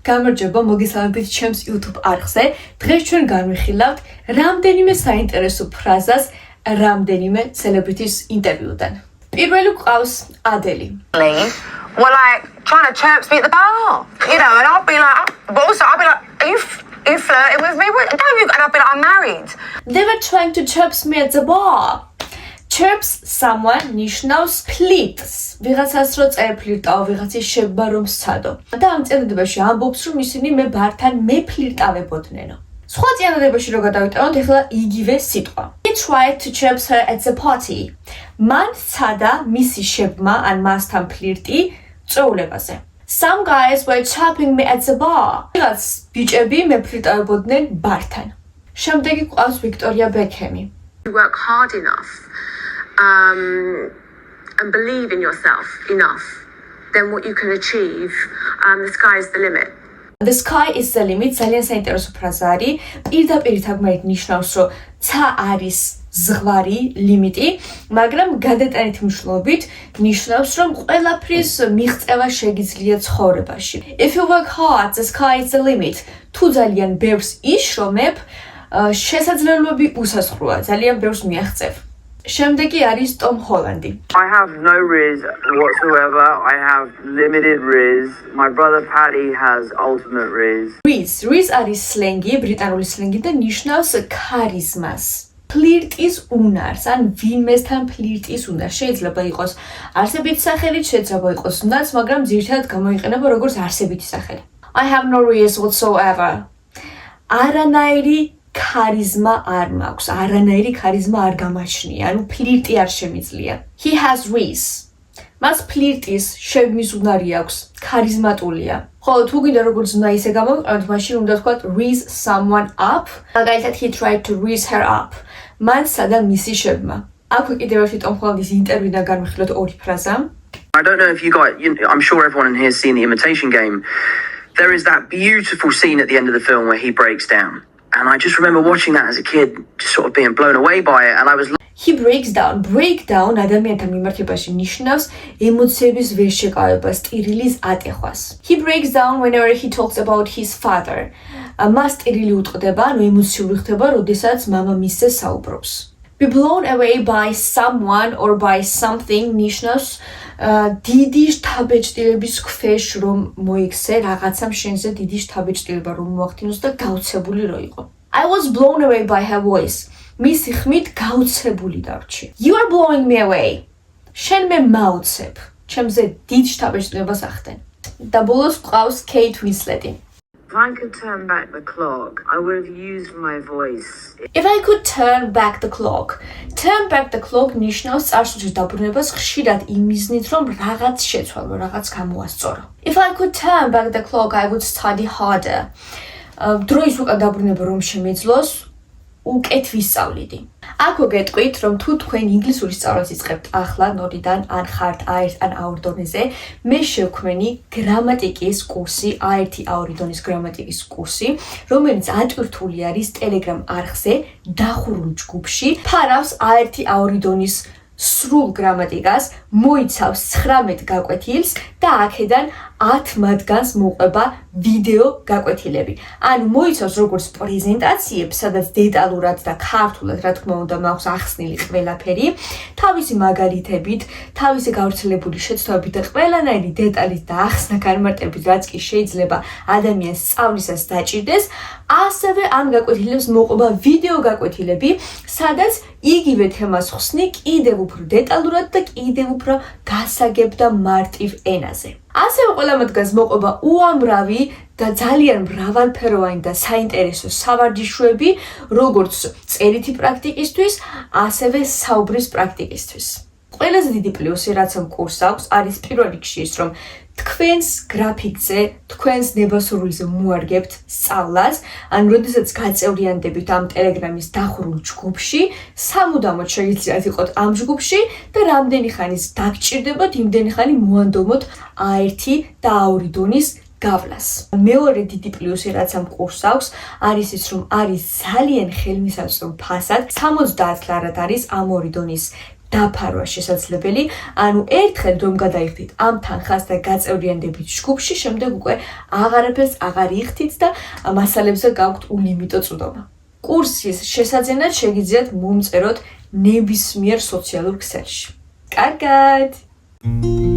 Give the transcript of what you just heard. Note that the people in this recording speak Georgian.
გამარჯობა, მოგესალმებით ჩემს YouTube არხზე. დღეს ჩვენ განვიხილავთ რამდენიმე საინტერესო ფრაზას რამდენიმე celebrities ინტერვიუდან. პირველი გვყავს ადელი. Were like trying to chirp me at the bar, and I'll be like, but also I'll be like, are you flirting with me? And I'll be like, I'm married. They were trying to chirp me at the bar. Chirps someone ნიშნავს ფლირტს. ვიღაცას რო წერფლირტაო, ვიღაცის შეება რომ სცადო. და ამ წინადადებაში ამბობს, რომ ისინი მე ბართან მეფლირტავებოდნენ. სხვა წინადადებაში რო გადავიტანოთ, ეხლა იგივე სიტყვა. He tried to chirp her at the party. მან სცადა მისი შეებმა ან მასთან ფლირტი წვეულებაზე. Some guys were chirping me at the bar. ვიღაც ბიჭები მეფლირტავებოდნენ ბართან. შემდეგი გვყავს ვიქტორია ბექემი. You work hard enough. And believe in yourself enough, then what you can achieve, the sky is the limit. The sky is the limit. ძალიან საინტერესო ფრაზა არის. პირდაპირ თარგმნით ნიშნავს, რომ ცა არის ზღვარი, ლიმიტი, მაგრამ გადატანით მნიშვნელობით ნიშნავს, რომ ყველაფრის მიღწევა შეგიძლია ცხოვრებაში. If you work hard, the sky is the limit. თუ ძალიან ბევრს იშრომებ, შესაძლებლობები უსასრულოა, ძალიან ბევრს მიაღწევ. შემდეგი არის ტომ ჰოლანდი. I have no riz whatsoever. I have limited riz. My brother Paddy has ultimate riz. Riz არის სლენგი, ბრიტანული სლენგი და ნიშნავს ქარიზმას. ფლირტის უნარს, ან ვინმესთან ფლირტის უნარს. შეიძლება იყოს არსებითი სახელით, შეიძლება იყოს უნარს, მაგრამ ძირითადად გამოიყენება როგორც არსებითი სახელი. I have no riz whatsoever. არანაირი ქარიზმა არ მაქვს, არანაირი ქარიზმა არ გამაჩნია, ანუ ფლირტი არ შემიძლია. He has riz. მას ფლირტის შეგმის უნარი აქვს, ქარიზმატულია. ხოლო თუ გინდა როგორც უნდა ისე გამოვიყენოთ, მაშინ უნდა ვთქვათ riz someone up. მაგალითად, he tried to riz her up. მან სცადა მისი შეებმა. აქვე კიდევ ერთი ტომ ჰოლანდის ინტერვიუდან განვიხილოთ ორი ფრაზა. I don't know if you guys, I'm sure everyone in here has seen The Imitation Game. There is that beautiful scene at the end of the film where he breaks down. And I just remember watching that as a kid, just sort of being blown away by it. And I was He breaks down. Break down ადამიანთან მიმართებაში ნიშნავს ემოციების ვერ შეკავებას, ტირილის ატეხვას. He breaks down whenever he talks about his father. მას ტირილი უტყდება, ანუ ემოციური ხდება, როდესაც მამამისზე საუბრობს. Be blown away by someone or by something ნიშნავს დიდი შთაბეჭდილების ქვეშ რომ მოიქცე რაღაცამ შენზე დიდი შთაბეჭდილება რომ მოახდინოს და გაუცებული რო იყო. I was blown away by her voice. მისი ხმით გაუცებული დარჩი. You are blowing me away. შენ მე მაუცებ. ჩემზე დიდ შთაბეჭდილებას ახდენ. და ბოლოს გვყავს Kate Winslet-ი. If I could turn back the clock, I would have used my voice. If I could turn back the clock. Turn back the clock ნიშნავს წარსულში დაბრუნებას ხშირად იმ მიზნით, რომ რაღაც შეცვალო, რაღაც გამოასწორო. If I could turn back the clock, I would study harder. დროის უკან დაბრუნება რომ შემეძლოს, უკეთ ვისწავლიდი. აქვე გეტყვით, რომ თუ თქვენ ინგლისურის სწავლას იწყებთ ახლა ნორიდან, ან ხართ A1 ან A2 დონეზე, მე შევქმენი გრამატიკის კურსი, A1 A2 დონის გრამატიკის კურსი, რომელიც ატვირთული არის Telegram არხზე, დახურულ ჯგუფში, ფარავს A1 A2 დონის სრულ გრამატიკას, მოიცავს 19 გაკვეთილს და აქედან 10 მათგანს მოყვება ვიდეო გაკვეთილები. ანუ მოიცავს როგორც პრეზენტაციებს, სადაც დეტალურად და ქართულად, რა თქმა უნდა, მაქვს ახსნილი ყველაფერი, თავისი მაგალითებით, თავისი გავრცელებული შეცდომებით და ყველანაირი დეტალით და ახსნა განმარტებით, რაც კი შეიძლება ადამიანს სწავლისას დაჭირდეს, ასევე ამ გაკვეთილებს მოყვება ვიდეო გაკვეთილები, სადაც იგივე თემას ხსნი კიდევ უფრო დეტალურად და კიდევ უფრო გასაგებ და მარტივ ენაზე. ასევე ყველა მათგანს მოყვება უამრავი და ძალიან მრავალფეროვანი და საინტერესო სავარჯიშოები, როგორც წერითი პრაქტიკისთვის, ასევე საუბრის პრაქტიკისთვის. ყველაზე დიდი პლუსი, რაც ამ კურსს აქვს, არის პირველ რიგში ის, რომ თქვენს გრაფიკზე, თქვენს ნებასურვილზე მოარგებთ სწავლას, ან როდესაც გაწევრიანდებით ამ Telegram-ის დახურულ ჯგუფში, სამუდამოდ შეგიძლიათ იყოთ ამ ჯგუფში და რამდენი ხანის დაგჭირდებათ, იმდენი ხანი მოანდომოთ A1 და A2 დონის გავლას. მეორე დიდი პლუსი, რაც ამ კურსს აქვს, არის ის, რომ არის ძალიან ხელმისაწვდომი ფასად, 70 ლარად არის ამ ორი დონის დაფარვა შესაძლებელი, ანუ ერთხელ რომ გადაიხდით ამ თანხას და გაწევრიანდებით ჯგუფში, შემდეგ უკვე აღარაფერს აღარ იხდით და მასალებზე გაქვთ ულიმიტო წვდომა. კურსის შესაძენად შეგიძლიათ მომწეროთ ნებისმიერ სოციალურ ქსელში. კარგად!